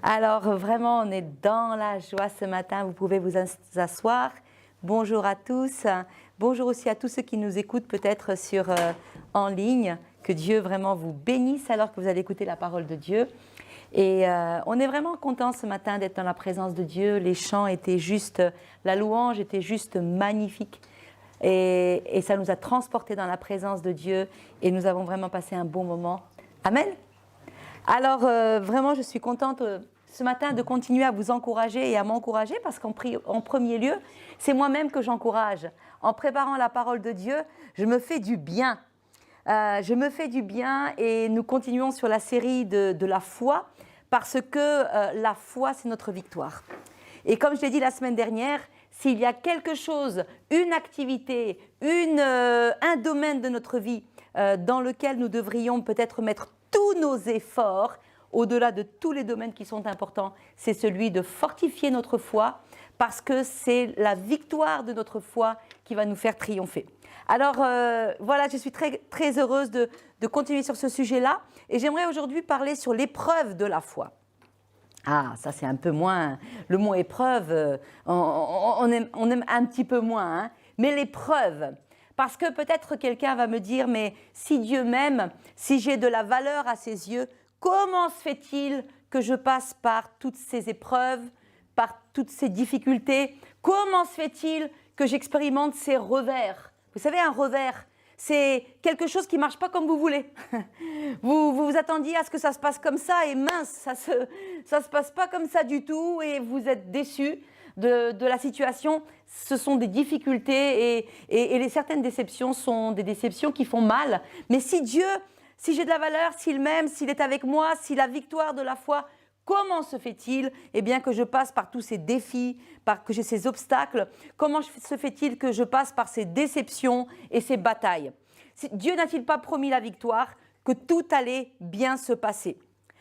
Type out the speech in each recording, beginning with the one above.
Alors vraiment, on est dans la joie ce matin. Vous pouvez vous asseoir. Bonjour à tous. Bonjour aussi à tous ceux qui nous écoutent peut-être en ligne. Que Dieu vraiment vous bénisse alors que vous allez écouter la parole de Dieu. Et on est vraiment content ce matin d'être dans la présence de Dieu. Les chants étaient juste, la louange était juste magnifique. Et ça nous a transportés dans la présence de Dieu. Et nous avons vraiment passé un bon moment. Amen. Alors vraiment, je suis contente ce matin de continuer à vous encourager et à m'encourager parce qu'en premier lieu, c'est moi-même que j'encourage. En préparant la parole de Dieu, je me fais du bien. Je me fais du bien et nous continuons sur la série de la foi parce que la foi, c'est notre victoire. Et comme je l'ai dit la semaine dernière, s'il y a quelque chose, une activité, un domaine de notre vie dans lequel nous devrions peut-être mettre tous nos efforts, au-delà de tous les domaines qui sont importants, c'est celui de fortifier notre foi parce que c'est la victoire de notre foi qui va nous faire triompher. Alors voilà, je suis très, très heureuse de continuer sur ce sujet-là et j'aimerais aujourd'hui parler sur l'épreuve de la foi. Ah, ça c'est un peu moins, le mot épreuve, on aime un petit peu moins, hein, mais l'épreuve. Parce que peut-être quelqu'un va me dire, mais si Dieu m'aime, si j'ai de la valeur à ses yeux, comment se fait-il que je passe par toutes ces épreuves, par toutes ces difficultés? Comment se fait-il que j'expérimente ces revers? Vous savez, un revers, c'est quelque chose qui ne marche pas comme vous voulez. Vous attendiez à ce que ça se passe comme ça et mince, ça se passe pas comme ça du tout et vous êtes déçus de la situation. Ce sont des difficultés et certaines déceptions sont des déceptions qui font mal. Mais si Dieu, si j'ai de la valeur, s'il m'aime, s'il est avec moi, si la victoire de la foi, comment se fait-il que je passe par tous ces défis, que j'ai ces obstacles? Comment se fait-il que je passe par ces déceptions et ces batailles? Dieu n'a-t-il pas promis la victoire, que tout allait bien se passer?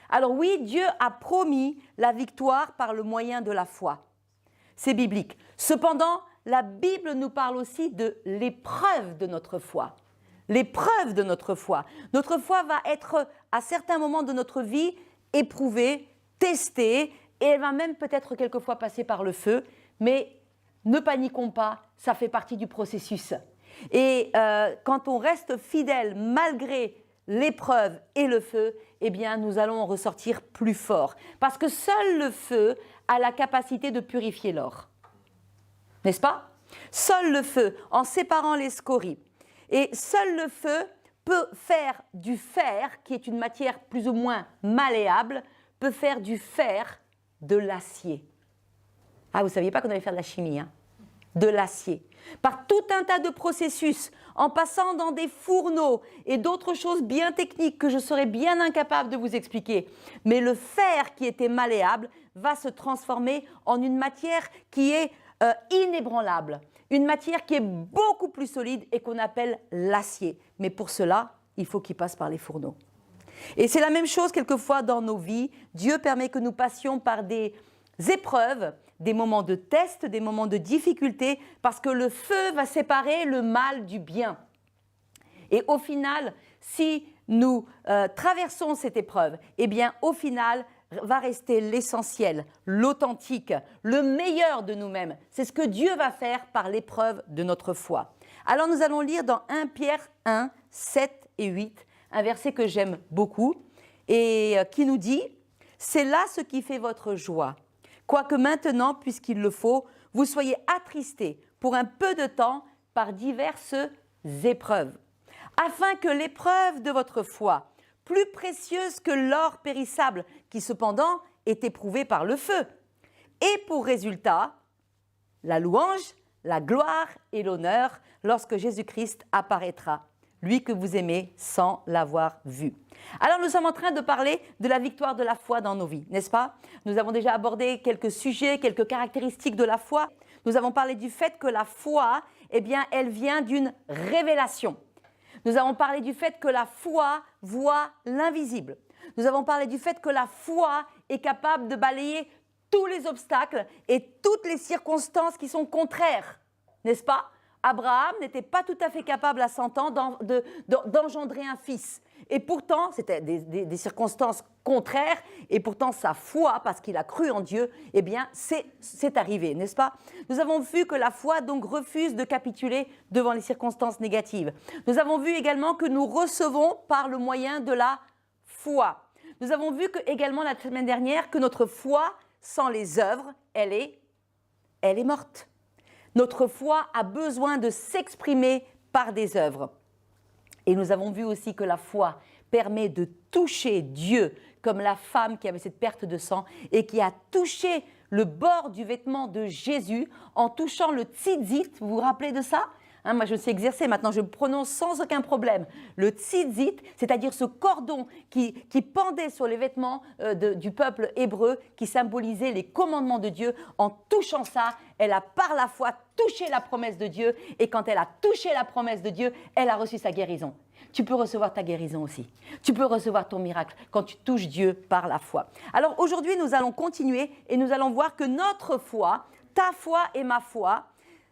Alors oui, Dieu a promis la victoire par le moyen de la foi. C'est biblique. Cependant, la Bible nous parle aussi de l'épreuve de notre foi. L'épreuve de notre foi. Notre foi va être, à certains moments de notre vie, éprouvée, testée, et elle va même peut-être quelquefois passer par le feu, mais ne paniquons pas, ça fait partie du processus. Et quand on reste fidèle malgré l'épreuve et le feu, eh bien nous allons en ressortir plus fort. Parce que seul le feu a la capacité de purifier l'or. N'est-ce pas? Seul le feu, en séparant les scories. Et seul le feu peut faire du fer, qui est une matière plus ou moins malléable, peut faire du fer de l'acier. Ah, vous ne saviez pas qu'on allait faire de la chimie, hein? De l'acier. Par tout un tas de processus, en passant dans des fourneaux et d'autres choses bien techniques que je serais bien incapable de vous expliquer. Mais le fer qui était malléable va se transformer en une matière qui est inébranlable. Une matière qui est beaucoup plus solide et qu'on appelle l'acier. Mais pour cela, il faut qu'il passe par les fourneaux. Et c'est la même chose quelquefois dans nos vies. Dieu permet que nous passions par des épreuves, des moments de test, des moments de difficulté, parce que le feu va séparer le mal du bien. Et au final, si nous traversons cette épreuve, eh bien au final va rester l'essentiel, l'authentique, le meilleur de nous-mêmes. C'est ce que Dieu va faire par l'épreuve de notre foi. Alors nous allons lire dans 1 Pierre 1, 7 et 8, un verset que j'aime beaucoup et qui nous dit « C'est là ce qui fait votre joie. Quoique maintenant, puisqu'il le faut, vous soyez attristés pour un peu de temps par diverses épreuves, afin que l'épreuve de votre foi, plus précieuse que l'or périssable, qui cependant est éprouvé par le feu, ait pour résultat la louange, la gloire et l'honneur lorsque Jésus-Christ apparaîtra, lui que vous aimez sans l'avoir vu. » Alors nous sommes en train de parler de la victoire de la foi dans nos vies, n'est-ce pas? Nous avons déjà abordé quelques sujets, quelques caractéristiques de la foi. Nous avons parlé du fait que la foi, elle vient d'une révélation. Nous avons parlé du fait que la foi voit l'invisible. Nous avons parlé du fait que la foi est capable de balayer tous les obstacles et toutes les circonstances qui sont contraires, n'est-ce pas? Abraham n'était pas tout à fait capable à 100 ans d'engendrer un fils. Et pourtant, c'était des circonstances contraires, et pourtant sa foi, parce qu'il a cru en Dieu, eh bien, c'est arrivé, n'est-ce pas? Nous avons vu que la foi donc refuse de capituler devant les circonstances négatives. Nous avons vu également que nous recevons par le moyen de la foi. Nous avons vu également la semaine dernière que notre foi, sans les œuvres, elle est morte. Notre foi a besoin de s'exprimer par des œuvres. Et nous avons vu aussi que la foi permet de toucher Dieu, comme la femme qui avait cette perte de sang et qui a touché le bord du vêtement de Jésus en touchant le tzitzit. Vous vous rappelez de ça? Moi, je me suis exercée, maintenant je le prononce sans aucun problème. Le tzitzit, c'est-à-dire ce cordon qui pendait sur les vêtements du peuple hébreu, qui symbolisait les commandements de Dieu. En touchant ça, elle a par la foi touché la promesse de Dieu. Et quand elle a touché la promesse de Dieu, elle a reçu sa guérison. Tu peux recevoir ta guérison aussi. Tu peux recevoir ton miracle quand tu touches Dieu par la foi. Alors aujourd'hui, nous allons continuer et nous allons voir que notre foi, ta foi et ma foi,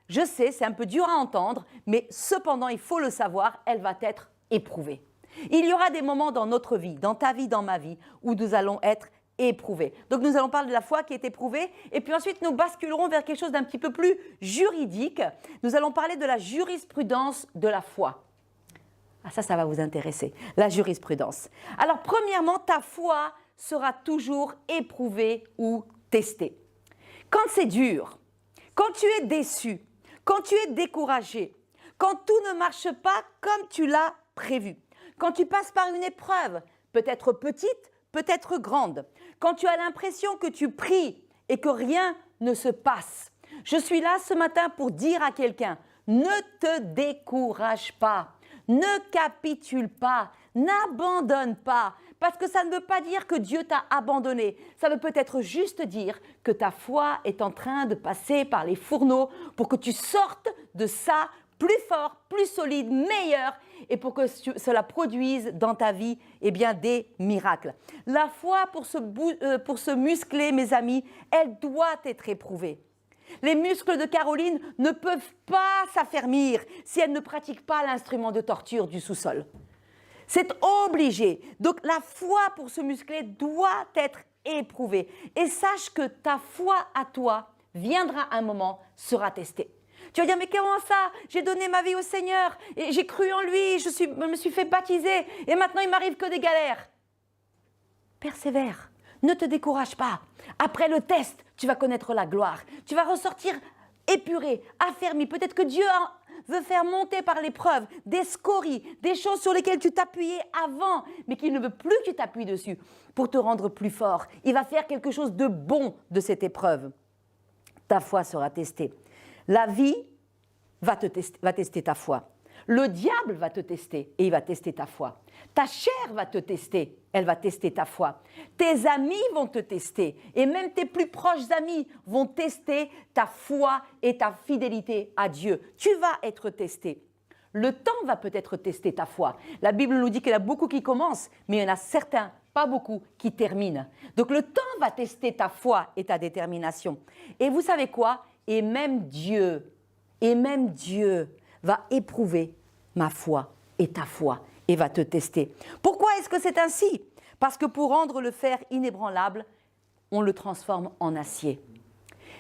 je sais, c'est un peu dur à entendre, mais cependant, il faut le savoir, elle va être éprouvée. Il y aura des moments dans notre vie, dans ta vie, dans ma vie, où nous allons être éprouvés. Donc nous allons parler de la foi qui est éprouvée, et puis ensuite nous basculerons vers quelque chose d'un petit peu plus juridique. Nous allons parler de la jurisprudence de la foi. Ah, ça va vous intéresser, la jurisprudence. Alors premièrement, ta foi sera toujours éprouvée ou testée. Quand c'est dur, quand tu es déçu, quand tu es découragé, quand tout ne marche pas comme tu l'as prévu, quand tu passes par une épreuve, peut-être petite, peut-être grande, quand tu as l'impression que tu pries et que rien ne se passe, je suis là ce matin pour dire à quelqu'un, ne te décourage pas, ne capitule pas, n'abandonne pas, parce que ça ne veut pas dire que Dieu t'a abandonné. Ça veut peut-être juste dire que ta foi est en train de passer par les fourneaux pour que tu sortes de ça plus fort, plus solide, meilleur, et pour que cela produise dans ta vie des miracles. La foi, pour se muscler, mes amis, elle doit être éprouvée. Les muscles de Caroline ne peuvent pas s'affermir si elle ne pratique pas l'instrument de torture du sous-sol. C'est obligé. Donc la foi pour se muscler doit être éprouvée. Et sache que ta foi à toi viendra un moment, sera testée. Tu vas dire, mais comment ça? J'ai donné ma vie au Seigneur, et j'ai cru en lui, je me suis fait baptiser, et maintenant il m'arrive que des galères. Persévère, ne te décourage pas. Après le test, tu vas connaître la gloire. Tu vas ressortir épuré, affermi. Peut-être que Dieu veut faire monter par l'épreuve des scories, des choses sur lesquelles tu t'appuyais avant, mais qu'il ne veut plus que tu t'appuies dessus pour te rendre plus fort. Il va faire quelque chose de bon de cette épreuve. Ta foi sera testée. La vie va tester ta foi. Le diable va te tester et il va tester ta foi. Ta chair va te tester, elle va tester ta foi. Tes amis vont te tester et même tes plus proches amis vont tester ta foi et ta fidélité à Dieu. Tu vas être testé. Le temps va peut-être tester ta foi. La Bible nous dit qu'il y en a beaucoup qui commencent, mais il y en a certains, pas beaucoup, qui terminent. Donc le temps va tester ta foi et ta détermination. Et vous savez quoi? Et même Dieu va éprouver ma foi et ta foi et va te tester. Pourquoi est-ce que c'est ainsi? Parce que pour rendre le fer inébranlable, on le transforme en acier.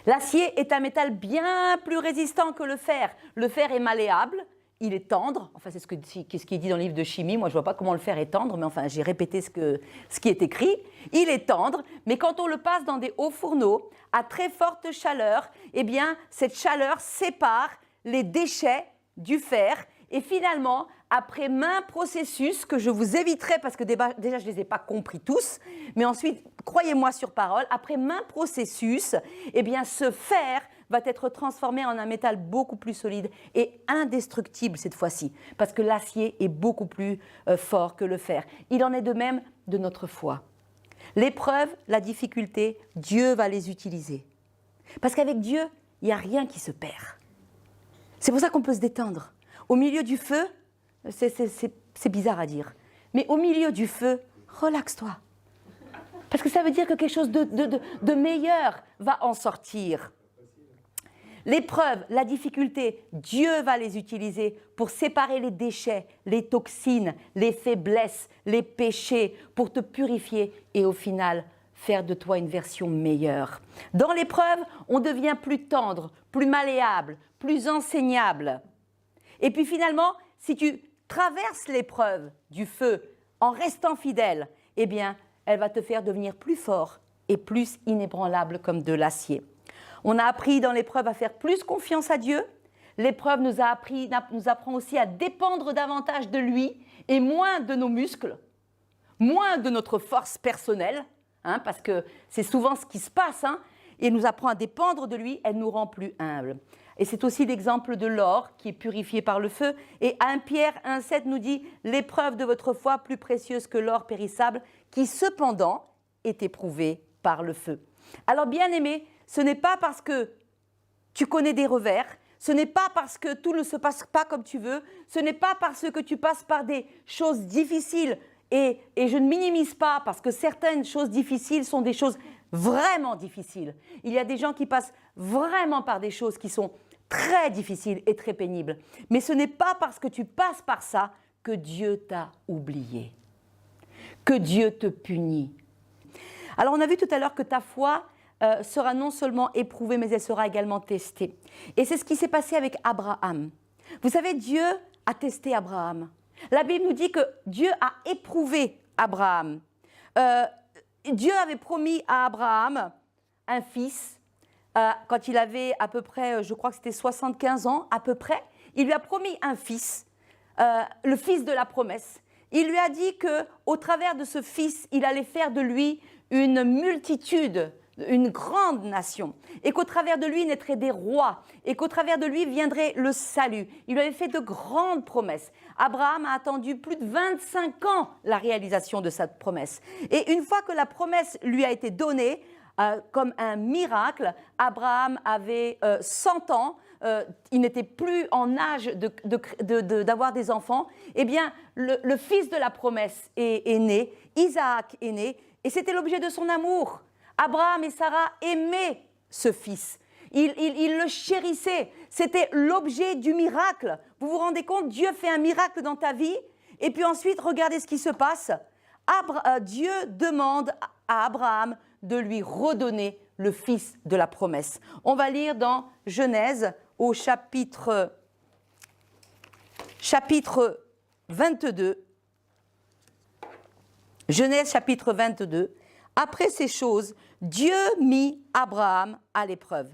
L'acier est un métal bien plus résistant que le fer. Le fer est malléable, il est tendre. Enfin, c'est ce qui est dit dans le livre de chimie. Moi, je ne vois pas comment le fer est tendre, mais enfin, j'ai répété ce qui est écrit. Il est tendre, mais quand on le passe dans des hauts fourneaux, à très forte chaleur, eh bien, cette chaleur sépare les déchets du fer. Et finalement, après maints processus que je vous éviterai parce que déjà je ne les ai pas compris tous, mais ensuite, croyez-moi sur parole, après maints processus, eh bien, ce fer va être transformé en un métal beaucoup plus solide et indestructible cette fois-ci, parce que l'acier est beaucoup plus fort que le fer. Il en est de même de notre foi. L'épreuve, la difficulté, Dieu va les utiliser. Parce qu'avec Dieu, il n'y a rien qui se perd. C'est pour ça qu'on peut se détendre. Au milieu du feu, c'est bizarre à dire, mais au milieu du feu, relaxe-toi. Parce que ça veut dire que quelque chose de meilleur va en sortir. L'épreuve, la difficulté, Dieu va les utiliser pour séparer les déchets, les toxines, les faiblesses, les péchés, pour te purifier et au final faire de toi une version meilleure. Dans l'épreuve, on devient plus tendre, plus malléable, plus enseignable. Et puis finalement, si tu traverses l'épreuve du feu en restant fidèle, eh bien, elle va te faire devenir plus fort et plus inébranlable comme de l'acier. On a appris dans l'épreuve à faire plus confiance à Dieu. L'épreuve nous apprend aussi à dépendre davantage de lui et moins de nos muscles, moins de notre force personnelle, parce que c'est souvent ce qui se passe, et nous apprend à dépendre de lui, elle nous rend plus humbles. Et c'est aussi l'exemple de l'or qui est purifié par le feu. Et 1 Pierre 1,7 nous dit « L'épreuve de votre foi plus précieuse que l'or périssable, qui cependant est éprouvé par le feu. » Alors bien aimé, ce n'est pas parce que tu connais des revers, ce n'est pas parce que tout ne se passe pas comme tu veux, ce n'est pas parce que tu passes par des choses difficiles. Et je ne minimise pas parce que certaines choses difficiles sont des choses vraiment difficiles. Il y a des gens qui passent vraiment par des choses qui sont très difficiles et très pénibles. Mais ce n'est pas parce que tu passes par ça que Dieu t'a oublié, que Dieu te punit. Alors on a vu tout à l'heure que ta foi sera non seulement éprouvée, mais elle sera également testée. Et c'est ce qui s'est passé avec Abraham. Vous savez, Dieu a testé Abraham. La Bible nous dit que Dieu a éprouvé Abraham. Dieu avait promis à Abraham un fils quand il avait à peu près, je crois que c'était 75 ans à peu près. Il lui a promis un fils, le fils de la promesse. Il lui a dit qu'au travers de ce fils, il allait faire de lui une multitude, une grande nation, et qu'au travers de lui naîtraient des rois, et qu'au travers de lui viendrait le salut. Il lui avait fait de grandes promesses. Abraham a attendu plus de 25 ans la réalisation de cette promesse. Et une fois que la promesse lui a été donnée, comme un miracle, Abraham avait 100 ans, il n'était plus en âge d'avoir des enfants. Eh bien, le fils de la promesse est né, Isaac est né, et c'était l'objet de son amour. Abraham et Sarah aimaient ce fils. Ils le chérissaient. C'était l'objet du miracle. Vous vous rendez compte, Dieu fait un miracle dans ta vie, et puis ensuite, regardez ce qui se passe. Dieu demande à Abraham de lui redonner le fils de la promesse. On va lire dans Genèse au chapitre 22. Genèse chapitre 22. Après ces choses, Dieu mit Abraham à l'épreuve.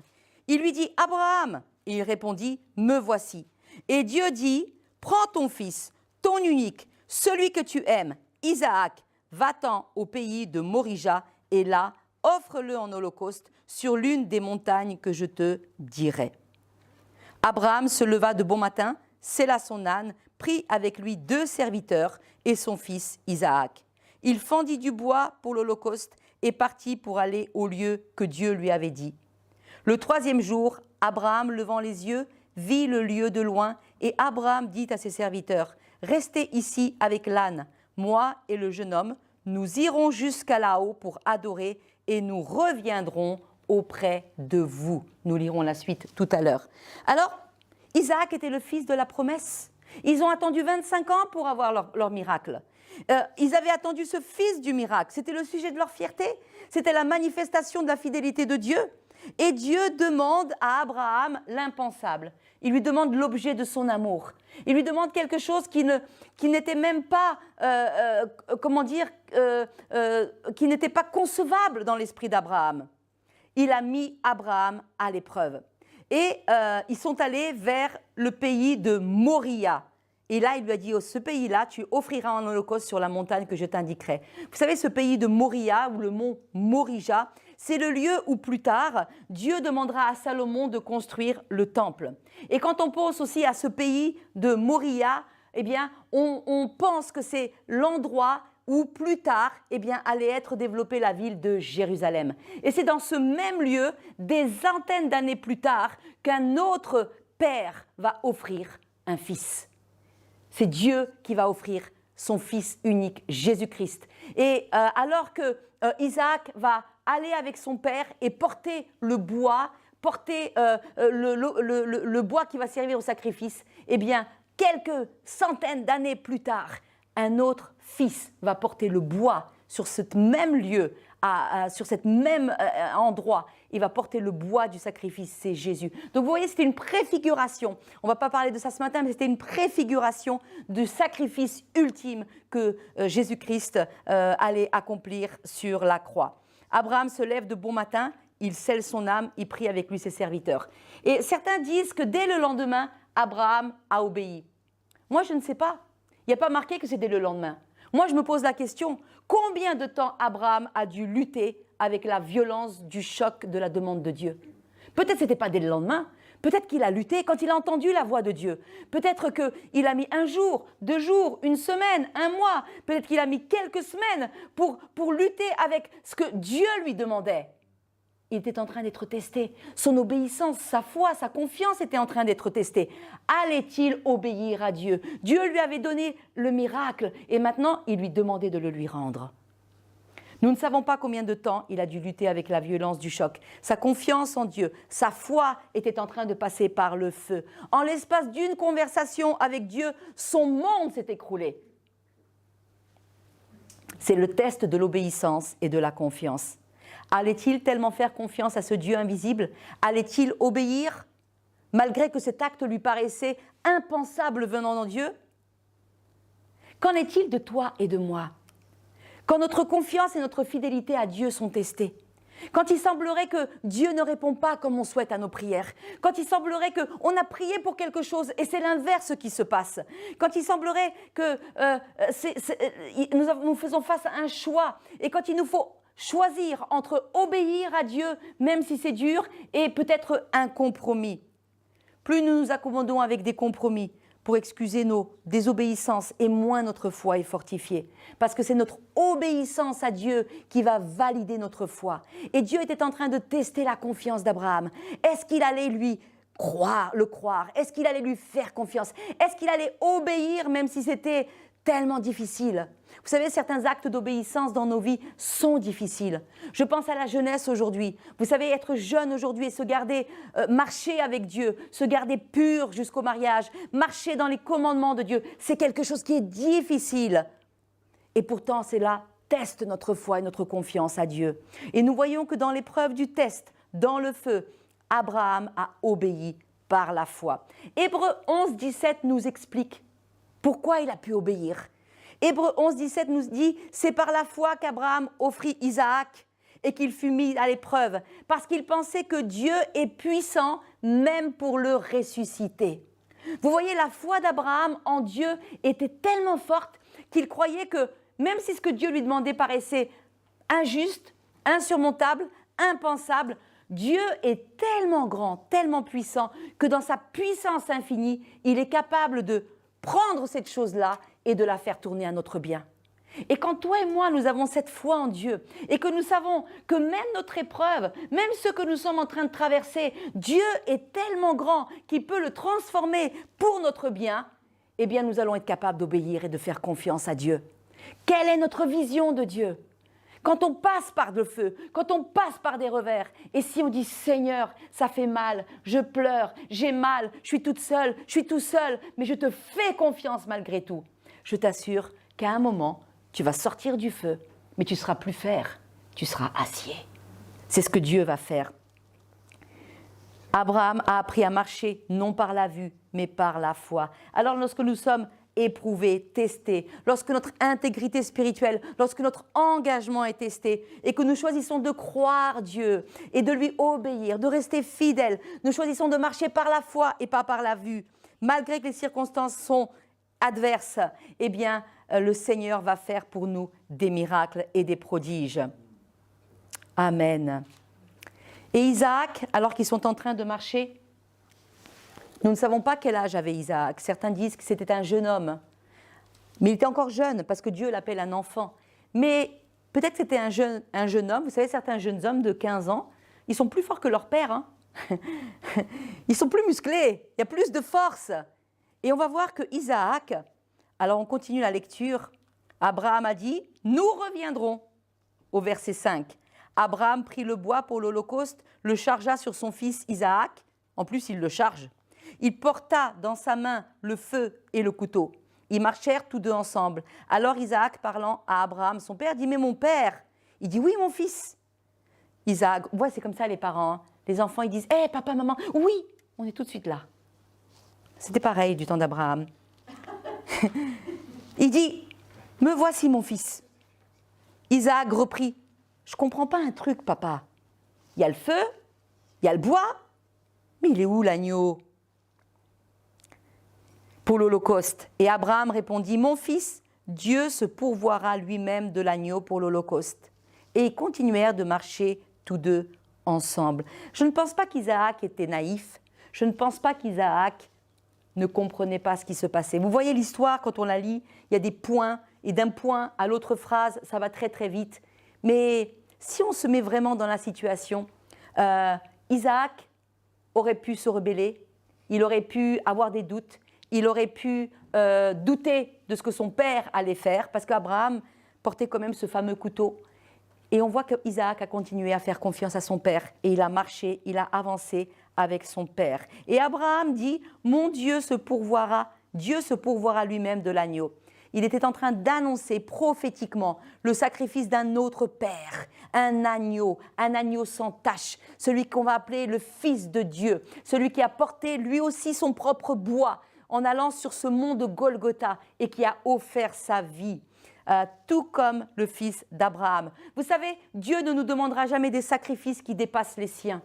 Il lui dit « Abraham !» Il répondit « Me voici !» Et Dieu dit « Prends ton fils, ton unique, celui que tu aimes, Isaac, va-t'en au pays de Morija, et là, offre-le en holocauste sur l'une des montagnes que je te dirai. » Abraham se leva de bon matin, sella son âne, prit avec lui 2 serviteurs et son fils Isaac. Il fendit du bois pour l'holocauste et partit pour aller au lieu que Dieu lui avait dit. Le 3e jour, Abraham, levant les yeux, vit le lieu de loin, et Abraham dit à ses serviteurs, « Restez ici avec l'âne, moi et le jeune homme, nous irons jusqu'à là-haut pour adorer, et nous reviendrons auprès de vous. » Nous lirons la suite tout à l'heure. Alors, Isaac était le fils de la promesse. Ils ont attendu 25 ans pour avoir leur miracle. Ils avaient attendu ce fils du miracle. C'était le sujet de leur fierté. C'était la manifestation de la fidélité de Dieu. Et Dieu demande à Abraham l'impensable. Il lui demande l'objet de son amour. Il lui demande quelque chose qui n'était même pas, qui n'était pas concevable dans l'esprit d'Abraham. Il a mis Abraham à l'épreuve. Et ils sont allés vers le pays de Moria. Et là, il lui a dit, oh, ce pays-là, tu offriras en holocauste sur la montagne que je t'indiquerai. Vous savez, ce pays de Moria, ou le mont Morija, c'est le lieu où plus tard, Dieu demandera à Salomon de construire le temple. Et quand on pense aussi à ce pays de Moria, eh bien, on pense que c'est l'endroit où plus tard, eh bien, allait être développée la ville de Jérusalem. Et c'est dans ce même lieu, des centaines d'années plus tard, qu'un autre père va offrir un fils. C'est Dieu qui va offrir son fils unique, Jésus-Christ. Et alors que Isaac va aller avec son père et porter le bois porter le bois qui va servir au sacrifice, eh bien, quelques centaines d'années plus tard, un autre fils va porter le bois sur ce même lieu, sur ce même endroit. Il va porter le bois du sacrifice, c'est Jésus. Donc vous voyez, c'était une préfiguration. On ne va pas parler de ça ce matin, mais c'était une préfiguration du sacrifice ultime que Jésus-Christ allait accomplir sur la croix. Abraham se lève de bon matin, il scelle son âme, il prie avec lui ses serviteurs. Et certains disent que dès le lendemain, Abraham a obéi. Moi, je ne sais pas. Il n'y a pas marqué que c'était le lendemain. Moi, je me pose la question, combien de temps Abraham a dû lutter avec la violence du choc de la demande de Dieu? Peut-être que ce n'était pas dès le lendemain. Peut-être qu'il a lutté quand il a entendu la voix de Dieu. Peut-être qu'il a mis 1 jour, 2 jours, 1 semaine, 1 mois. Peut-être qu'il a mis quelques semaines pour lutter avec ce que Dieu lui demandait. Il était en train d'être testé. Son obéissance, sa foi, sa confiance étaient en train d'être testées. Allait-il obéir à Dieu? Dieu lui avait donné le miracle et maintenant il lui demandait de le lui rendre. Nous ne savons pas combien de temps il a dû lutter avec la violence du choc. Sa confiance en Dieu, sa foi était en train de passer par le feu. En l'espace d'une conversation avec Dieu, son monde s'est écroulé. C'est le test de l'obéissance et de la confiance. Allait-il tellement faire confiance à ce Dieu invisible? Allait-il obéir, malgré que cet acte lui paraissait impensable venant de Dieu? Qu'en est-il de toi et de moi? Quand notre confiance et notre fidélité à Dieu sont testées, quand il semblerait que Dieu ne répond pas comme on souhaite à nos prières, quand il semblerait qu'on a prié pour quelque chose et c'est l'inverse qui se passe, quand il semblerait que nous faisons face à un choix et quand il nous faut choisir entre obéir à Dieu, même si c'est dur, et peut-être un compromis. Plus nous nous accommodons avec des compromis pour excuser nos désobéissances, et moins notre foi est fortifiée. Parce que c'est notre obéissance à Dieu qui va valider notre foi. Et Dieu était en train de tester la confiance d'Abraham. Est-ce qu'il allait le croire? Est-ce qu'il allait lui faire confiance? Est-ce qu'il allait obéir même si c'était tellement difficile? Vous savez, certains actes d'obéissance dans nos vies sont difficiles. Je pense à la jeunesse aujourd'hui. Vous savez, être jeune aujourd'hui et se garder, marcher avec Dieu, se garder pur jusqu'au mariage, marcher dans les commandements de Dieu, c'est quelque chose qui est difficile. Et pourtant, cela teste notre foi et notre confiance à Dieu. Et nous voyons que dans l'épreuve du test, dans le feu, Abraham a obéi par la foi. Hébreux 11, 17 nous explique pourquoi il a pu obéir. Hébreux 11, 17 nous dit « C'est par la foi qu'Abraham offrit Isaac et qu'il fut mis à l'épreuve, parce qu'il pensait que Dieu est puissant même pour le ressusciter. » Vous voyez, la foi d'Abraham en Dieu était tellement forte qu'il croyait que même si ce que Dieu lui demandait paraissait injuste, insurmontable, impensable, Dieu est tellement grand, tellement puissant que dans sa puissance infinie, il est capable de prendre cette chose-là et de la faire tourner à notre bien. Et quand toi et moi, nous avons cette foi en Dieu et que nous savons que même notre épreuve, même ce que nous sommes en train de traverser, Dieu est tellement grand qu'il peut le transformer pour notre bien, eh bien nous allons être capables d'obéir et de faire confiance à Dieu. Quelle est notre vision de Dieu? Quand on passe par le feu, quand on passe par des revers, et si on dit « Seigneur, ça fait mal, je pleure, j'ai mal, je suis toute seule, je suis tout seul, mais je te fais confiance malgré tout », je t'assure qu'à un moment, tu vas sortir du feu, mais tu ne seras plus fer, tu seras acier. C'est ce que Dieu va faire. Abraham a appris à marcher non par la vue, mais par la foi. Alors lorsque nous sommes éprouvés, testés, lorsque notre intégrité spirituelle, lorsque notre engagement est testé et que nous choisissons de croire Dieu et de lui obéir, de rester fidèles, nous choisissons de marcher par la foi et pas par la vue, malgré que les circonstances sont adverses, eh bien, le Seigneur va faire pour nous des miracles et des prodiges. Amen. Et Isaac, alors qu'ils sont en train de marcher, nous ne savons pas quel âge avait Isaac. Certains disent que c'était un jeune homme. Mais il était encore jeune, parce que Dieu l'appelle un enfant. Mais peut-être que c'était un jeune homme. Vous savez, certains jeunes hommes de 15 ans, ils sont plus forts que leur père. Hein. Ils sont plus musclés, il y a plus de force. Et on va voir que Isaac, alors on continue la lecture, Abraham a dit « Nous reviendrons » au verset 5. Abraham prit le bois pour l'Holocauste, le chargea sur son fils Isaac. En plus, il le charge. Il porta dans sa main le feu et le couteau. Ils marchèrent tous deux ensemble. Alors Isaac, parlant à Abraham, son père, dit « Mais mon père ?» Il dit « Oui, mon fils. » Isaac, ouais, c'est comme ça les parents. Hein. Les enfants, ils disent « Hé, papa, maman, oui !» On est tout de suite là. C'était pareil du temps d'Abraham. Il dit « Me voici, mon fils. » Isaac reprit « Je ne comprends pas un truc, papa. Il y a le feu, il y a le bois, mais il est où l'agneau ?» Pour l'Holocauste. Et Abraham répondit « Mon fils, Dieu se pourvoira lui-même de l'agneau pour l'Holocauste. » Et ils continuèrent de marcher tous deux ensemble. Je ne pense pas qu'Isaac était naïf. Je ne pense pas qu'Isaac ne comprenait pas ce qui se passait. Vous voyez l'histoire, quand on la lit, il y a des points, et d'un point à l'autre phrase, ça va très très vite. Mais si on se met vraiment dans la situation, Isaac aurait pu se rebeller, il aurait pu avoir des doutes, il aurait pu douter de ce que son père allait faire, parce qu'Abraham portait quand même ce fameux couteau. Et on voit qu'Isaac a continué à faire confiance à son père, et il a marché, il a avancé avec son père. Et Abraham dit « Mon Dieu se pourvoira lui-même de l'agneau. » Il était en train d'annoncer prophétiquement le sacrifice d'un autre père, un agneau sans tache, celui qu'on va appeler le Fils de Dieu, celui qui a porté lui aussi son propre bois en allant sur ce mont de Golgotha et qui a offert sa vie. Tout comme le fils d'Abraham. Vous savez, Dieu ne nous demandera jamais des sacrifices qui dépassent les siens.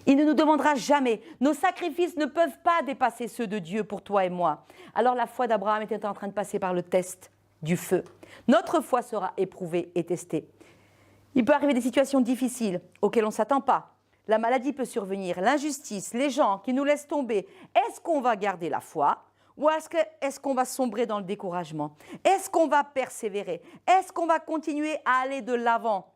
Il ne nous demandera jamais. Nos sacrifices ne peuvent pas dépasser ceux de Dieu pour toi et moi. Alors la foi d'Abraham était en train de passer par le test du feu. Notre foi sera éprouvée et testée. Il peut arriver des situations difficiles auxquelles on ne s'attend pas. La maladie peut survenir, l'injustice, les gens qui nous laissent tomber. Est-ce qu'on va garder la foi ? Ou est-ce qu'on va sombrer dans le découragement? Est-ce qu'on va persévérer? Est-ce qu'on va continuer à aller de l'avant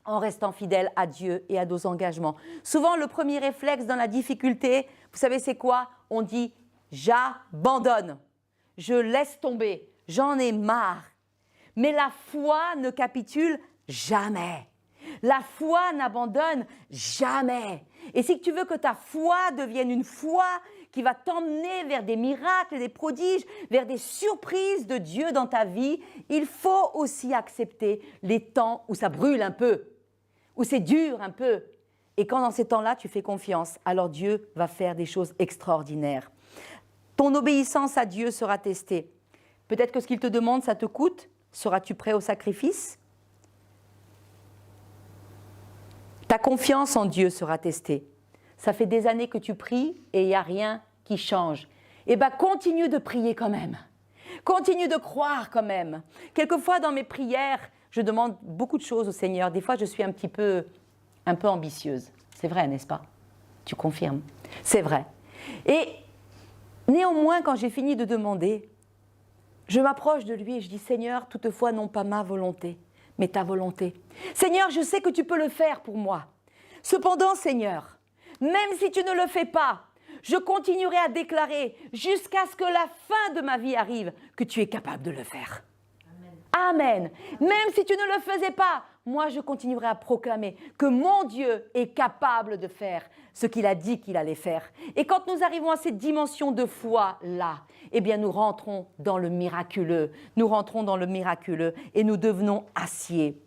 en restant fidèle à Dieu et à nos engagements? Souvent, le premier réflexe dans la difficulté, vous savez c'est quoi? On dit « j'abandonne, je laisse tomber, j'en ai marre ». Mais la foi ne capitule jamais. La foi n'abandonne jamais. Et si tu veux que ta foi devienne une foi qui va t'emmener vers des miracles, des prodiges, vers des surprises de Dieu dans ta vie, il faut aussi accepter les temps où ça brûle un peu, où c'est dur un peu. Et quand dans ces temps-là, tu fais confiance, alors Dieu va faire des choses extraordinaires. Ton obéissance à Dieu sera testée. Peut-être que ce qu'il te demande, ça te coûte. Seras-tu prêt au sacrifice? Ta confiance en Dieu sera testée. Ça fait des années que tu pries et il n'y a rien qui change. Eh bien, continue de prier quand même. Continue de croire quand même. Quelquefois, dans mes prières, je demande beaucoup de choses au Seigneur. Des fois, je suis un peu ambitieuse. C'est vrai, n'est-ce pas? Tu confirmes? C'est vrai. Et néanmoins, quand j'ai fini de demander, je m'approche de lui et je dis « Seigneur, toutefois, non pas ma volonté, mais ta volonté. Seigneur, je sais que tu peux le faire pour moi. Cependant, Seigneur, même si tu ne le fais pas, je continuerai à déclarer jusqu'à ce que la fin de ma vie arrive que tu es capable de le faire. » Amen. Même si tu ne le faisais pas, moi je continuerai à proclamer que mon Dieu est capable de faire ce qu'il a dit qu'il allait faire. Et quand nous arrivons à cette dimension de foi-là, eh bien nous rentrons dans le miraculeux. Nous rentrons dans le miraculeux et nous devenons acier.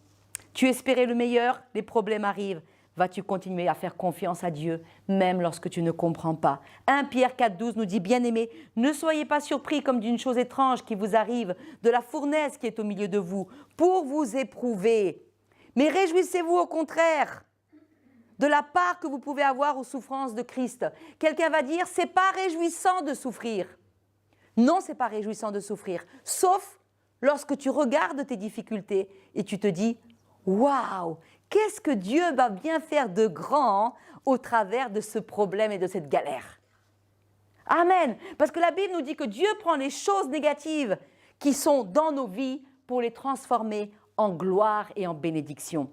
Tu espérais le meilleur, les problèmes arrivent. Vas-tu continuer à faire confiance à Dieu, même lorsque tu ne comprends pas? 1 Pierre 4,12 nous dit, bien-aimés, ne soyez pas surpris comme d'une chose étrange qui vous arrive, de la fournaise qui est au milieu de vous, pour vous éprouver. Mais réjouissez-vous au contraire de la part que vous pouvez avoir aux souffrances de Christ. Quelqu'un va dire, c'est pas réjouissant de souffrir. Non, c'est pas réjouissant de souffrir, sauf lorsque tu regardes tes difficultés et tu te dis, waouh! Qu'est-ce que Dieu va bien faire de grand au travers de ce problème et de cette galère? Amen. Parce que la Bible nous dit que Dieu prend les choses négatives qui sont dans nos vies pour les transformer en gloire et en bénédiction.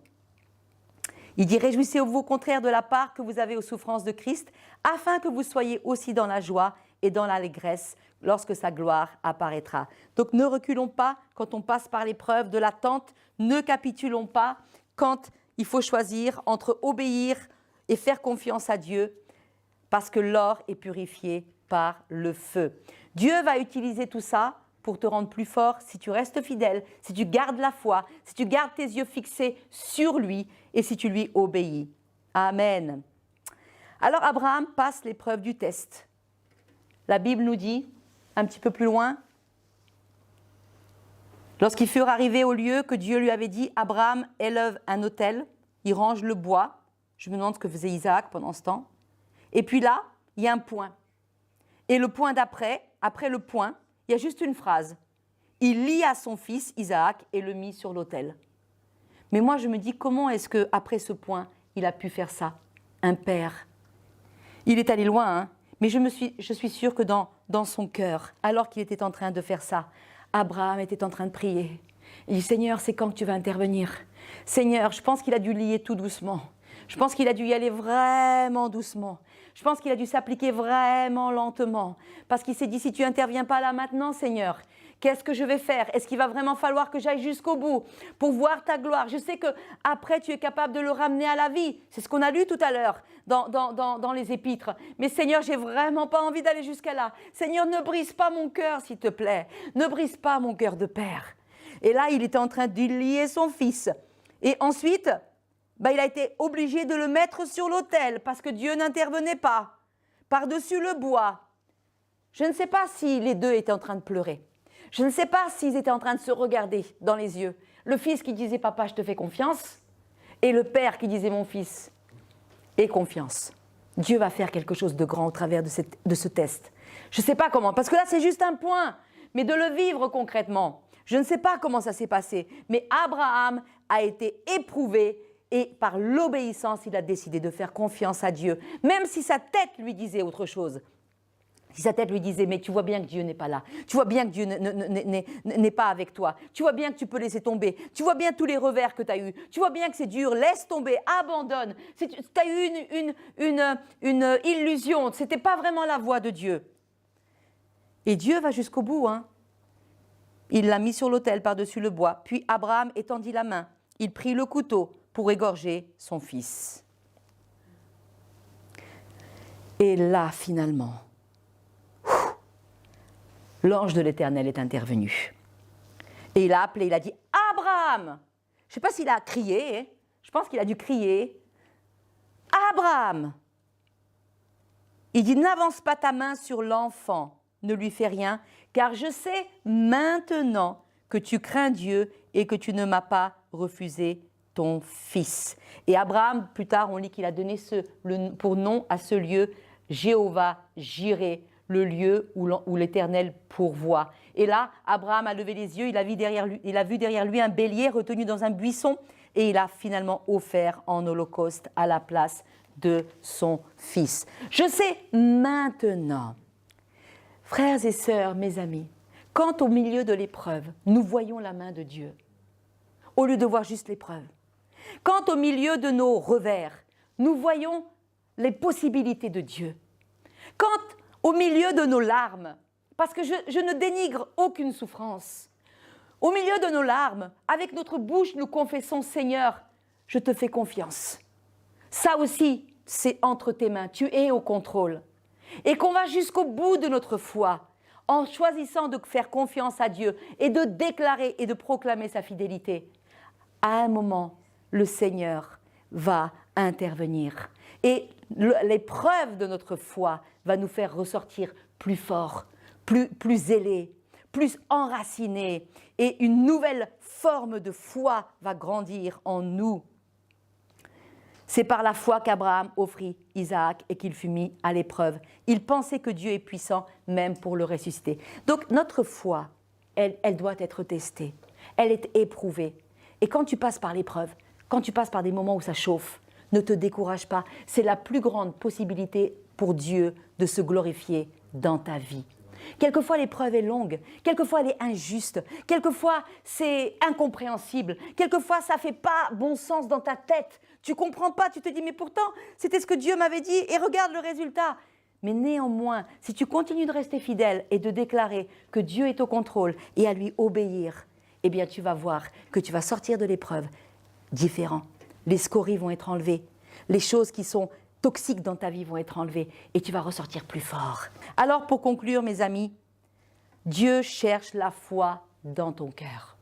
Il dit « Réjouissez-vous au contraire de la part que vous avez aux souffrances de Christ, afin que vous soyez aussi dans la joie et dans l'allégresse lorsque sa gloire apparaîtra. Donc ne reculons pas quand on passe par l'épreuve de l'attente, ne capitulons pas quand il faut choisir entre obéir et faire confiance à Dieu, parce que l'or est purifié par le feu. Dieu va utiliser tout ça pour te rendre plus fort si tu restes fidèle, si tu gardes la foi, si tu gardes tes yeux fixés sur lui et si tu lui obéis. Amen. Alors Abraham passe l'épreuve du test. La Bible nous dit, un petit peu plus loin, lorsqu'ils furent arrivés au lieu que Dieu lui avait dit, Abraham élève un autel, il range le bois. Je me demande ce que faisait Isaac pendant ce temps. Et puis là, il y a un point. Et le point d'après, après le point, il y a juste une phrase. Il lia son fils Isaac et le mit sur l'autel. Mais moi, je me dis, comment est-ce qu'après ce point, il a pu faire ça? Un père. Il est allé loin, hein, mais je suis sûre que dans son cœur, alors qu'il était en train de faire ça, Abraham était en train de prier. Il dit, Seigneur, c'est quand que tu vas intervenir? Seigneur, je pense qu'il a dû lier tout doucement. Je pense qu'il a dû y aller vraiment doucement. Je pense qu'il a dû s'appliquer vraiment lentement. Parce qu'il s'est dit, si tu n'interviens pas là maintenant, Seigneur, qu'est-ce que je vais faire? Est-ce qu'il va vraiment falloir que j'aille jusqu'au bout pour voir ta gloire? Je sais qu'après, tu es capable de le ramener à la vie. C'est ce qu'on a lu tout à l'heure dans les épîtres. Mais Seigneur, j'ai vraiment pas envie d'aller jusqu'à là. Seigneur, ne brise pas mon cœur, s'il te plaît. Ne brise pas mon cœur de père. Et là, il était en train de lier son fils. Et ensuite, il a été obligé de le mettre sur l'autel parce que Dieu n'intervenait pas. Par-dessus le bois. Je ne sais pas si les deux étaient en train de pleurer. Je ne sais pas s'ils étaient en train de se regarder dans les yeux. Le fils qui disait « Papa, je te fais confiance » et le père qui disait « Mon fils, aie confiance. Dieu va faire quelque chose de grand au travers de ce test. » Je ne sais pas comment, parce que là, c'est juste un point, mais de le vivre concrètement. Je ne sais pas comment ça s'est passé, mais Abraham a été éprouvé et par l'obéissance, il a décidé de faire confiance à Dieu, même si sa tête lui disait autre chose. Si sa tête lui disait, mais tu vois bien que Dieu n'est pas là, tu vois bien que Dieu n'est pas avec toi, tu vois bien que tu peux laisser tomber, tu vois bien tous les revers que tu as eus, tu vois bien que c'est dur, laisse tomber, abandonne. Tu as eu une illusion, ce n'était pas vraiment la voie de Dieu. Et Dieu va jusqu'au bout. Hein. Il l'a mis sur l'autel par-dessus le bois, puis Abraham étendit la main, il prit le couteau pour égorger son fils. Et là, finalement, l'ange de l'Éternel est intervenu. Et il a appelé, il a dit « Abraham !» Je ne sais pas s'il a crié, je pense qu'il a dû crier « Abraham !» Il dit « N'avance pas ta main sur l'enfant, ne lui fais rien, car je sais maintenant que tu crains Dieu et que tu ne m'as pas refusé ton fils. » Et Abraham, plus tard, on lit qu'il a donné pour nom à ce lieu Jéhovah Jireh, le lieu où l'Éternel pourvoit. Et là, Abraham a levé les yeux, il a vu derrière lui un bélier retenu dans un buisson et il a finalement offert en holocauste à la place de son fils. Je sais maintenant, frères et sœurs, mes amis, quand au milieu de l'épreuve, nous voyons la main de Dieu, au lieu de voir juste l'épreuve, quand au milieu de nos revers, nous voyons les possibilités de Dieu, quand au milieu de nos larmes, parce que je ne dénigre aucune souffrance, au milieu de nos larmes, avec notre bouche, nous confessons « Seigneur, je te fais confiance ». Ça aussi, c'est entre tes mains, tu es au contrôle. Et qu'on va jusqu'au bout de notre foi, en choisissant de faire confiance à Dieu et de déclarer et de proclamer sa fidélité. À un moment, le Seigneur va intervenir. Et l'épreuve de notre foi va nous faire ressortir plus forts, plus zélés, plus enracinés. Et une nouvelle forme de foi va grandir en nous. C'est par la foi qu'Abraham offrit Isaac et qu'il fut mis à l'épreuve. Il pensait que Dieu est puissant même pour le ressusciter. Donc notre foi, elle doit être testée. Elle est éprouvée. Et quand tu passes par l'épreuve, quand tu passes par des moments où ça chauffe, ne te décourage pas. C'est la plus grande possibilité pour Dieu de se glorifier dans ta vie. Quelquefois, l'épreuve est longue. Quelquefois, elle est injuste. Quelquefois, c'est incompréhensible. Quelquefois, ça ne fait pas bon sens dans ta tête. Tu ne comprends pas. Tu te dis, mais pourtant, c'était ce que Dieu m'avait dit et regarde le résultat. Mais néanmoins, si tu continues de rester fidèle et de déclarer que Dieu est au contrôle et à lui obéir, eh bien tu vas voir que tu vas sortir de l'épreuve différent. Les scories vont être enlevées. Les choses qui sont toxiques dans ta vie vont être enlevées et tu vas ressortir plus fort. Alors pour conclure, mes amis, Dieu cherche la foi dans ton cœur.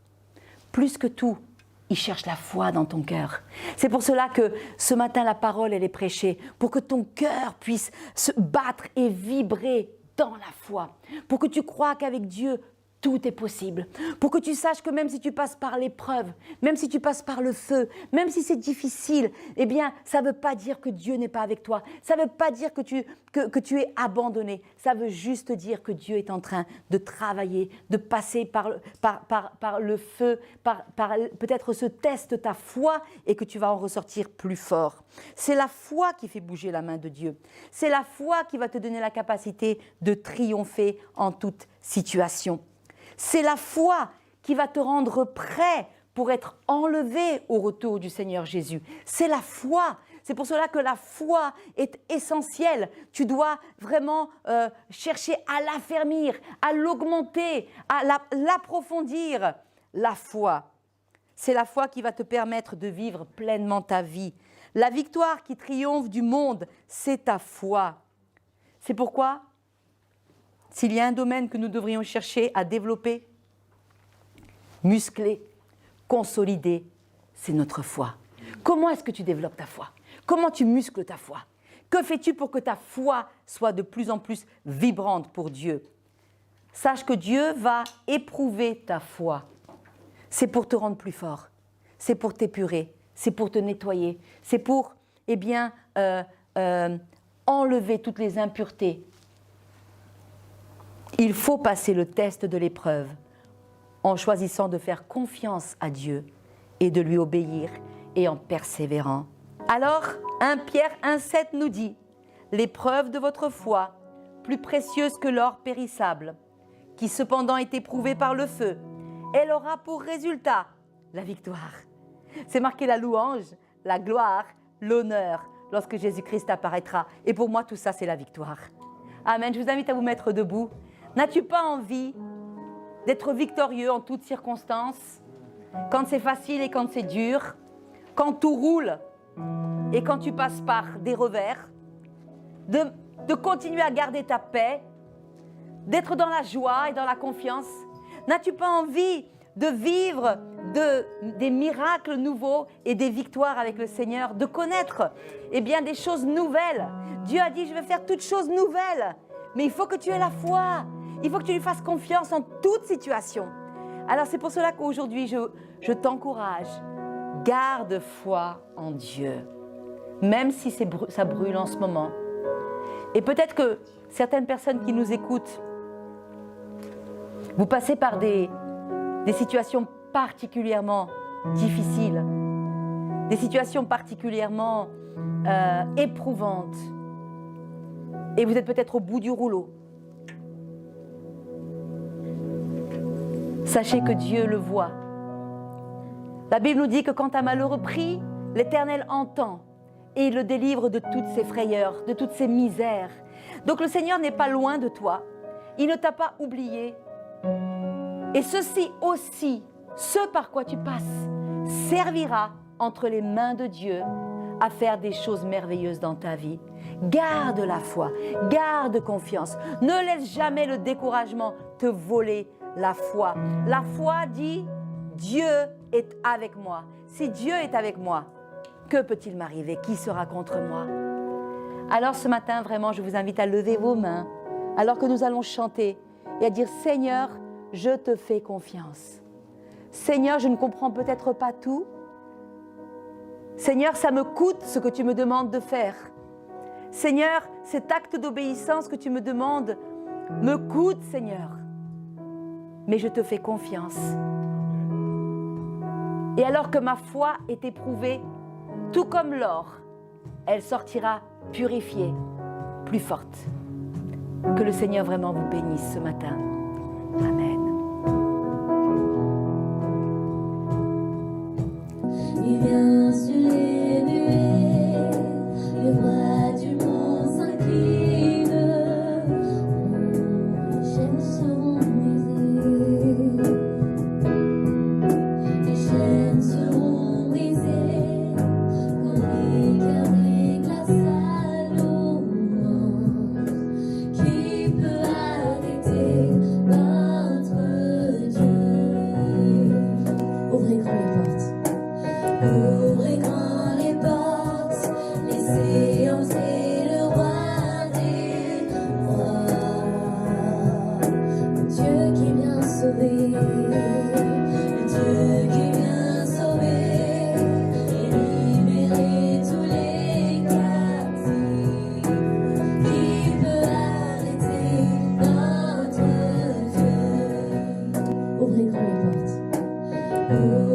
Plus que tout, il cherche la foi dans ton cœur. C'est pour cela que ce matin, la parole, elle est prêchée, pour que ton cœur puisse se battre et vibrer dans la foi, pour que tu crois qu'avec Dieu, tout est possible, pour que tu saches que même si tu passes par l'épreuve, même si tu passes par le feu, même si c'est difficile, eh bien, ça ne veut pas dire que Dieu n'est pas avec toi, ça ne veut pas dire que tu es abandonné, ça veut juste dire que Dieu est en train de travailler, de passer par le feu, peut-être ce test ta foi et que tu vas en ressortir plus fort. C'est la foi qui fait bouger la main de Dieu, c'est la foi qui va te donner la capacité de triompher en toute situation. C'est la foi qui va te rendre prêt pour être enlevé au retour du Seigneur Jésus. C'est la foi. C'est pour cela que la foi est essentielle. Tu dois vraiment chercher à l'affermir, à l'augmenter, à l'approfondir. La foi, c'est la foi qui va te permettre de vivre pleinement ta vie. La victoire qui triomphe du monde, c'est ta foi. C'est pourquoi s'il y a un domaine que nous devrions chercher à développer, muscler, consolider, c'est notre foi. Comment est-ce que tu développes ta foi? Comment tu muscles ta foi? Que fais-tu pour que ta foi soit de plus en plus vibrante pour Dieu? Sache que Dieu va éprouver ta foi. C'est pour te rendre plus fort, c'est pour t'épurer, c'est pour te nettoyer, c'est pour enlever toutes les impuretés. Il faut passer le test de l'épreuve en choisissant de faire confiance à Dieu et de lui obéir et en persévérant. Alors, 1 Pierre 1,7 nous dit « L'épreuve de votre foi, plus précieuse que l'or périssable, qui cependant est éprouvée par le feu, elle aura pour résultat la victoire. » C'est marqué la louange, la gloire, l'honneur lorsque Jésus-Christ apparaîtra. Et pour moi, tout ça, c'est la victoire. Amen. Je vous invite à vous mettre debout. N'as-tu pas envie d'être victorieux en toutes circonstances, quand c'est facile et quand c'est dur, quand tout roule et quand tu passes par des revers, de continuer à garder ta paix, d'être dans la joie et dans la confiance? N'as-tu pas envie de vivre des miracles nouveaux et des victoires avec le Seigneur, de connaître des choses nouvelles? Dieu a dit, je vais faire toutes choses nouvelles, mais il faut que tu aies la foi. Il faut que tu lui fasses confiance en toute situation. Alors c'est pour cela qu'aujourd'hui, je t'encourage. Garde foi en Dieu, même si ça brûle en ce moment. Et peut-être que certaines personnes qui nous écoutent, vous passez par des situations particulièrement difficiles, des situations particulièrement éprouvantes. Et vous êtes peut-être au bout du rouleau. Sachez que Dieu le voit. La Bible nous dit que quand un malheureux prie, l'Éternel entend et il le délivre de toutes ses frayeurs, de toutes ses misères. Donc le Seigneur n'est pas loin de toi. Il ne t'a pas oublié. Et ceci aussi, ce par quoi tu passes, servira entre les mains de Dieu à faire des choses merveilleuses dans ta vie. Garde la foi, garde confiance. Ne laisse jamais le découragement te voler la foi. La foi dit, Dieu est avec moi. Si Dieu est avec moi, que peut-il m'arriver? Qui sera contre moi? Alors ce matin, vraiment, je vous invite à lever vos mains alors que nous allons chanter et à dire, Seigneur, je te fais confiance. Seigneur, je ne comprends peut-être pas tout. Seigneur, ça me coûte ce que tu me demandes de faire. Seigneur, cet acte d'obéissance que tu me demandes me coûte, Seigneur. Mais je te fais confiance. Et alors que ma foi est éprouvée, tout comme l'or, elle sortira purifiée, plus forte. Que le Seigneur vraiment vous bénisse ce matin. Amen. Il vient sur les nuées, les rois du monde s'inclinent. Ouvrez grand les portes. Ouvrez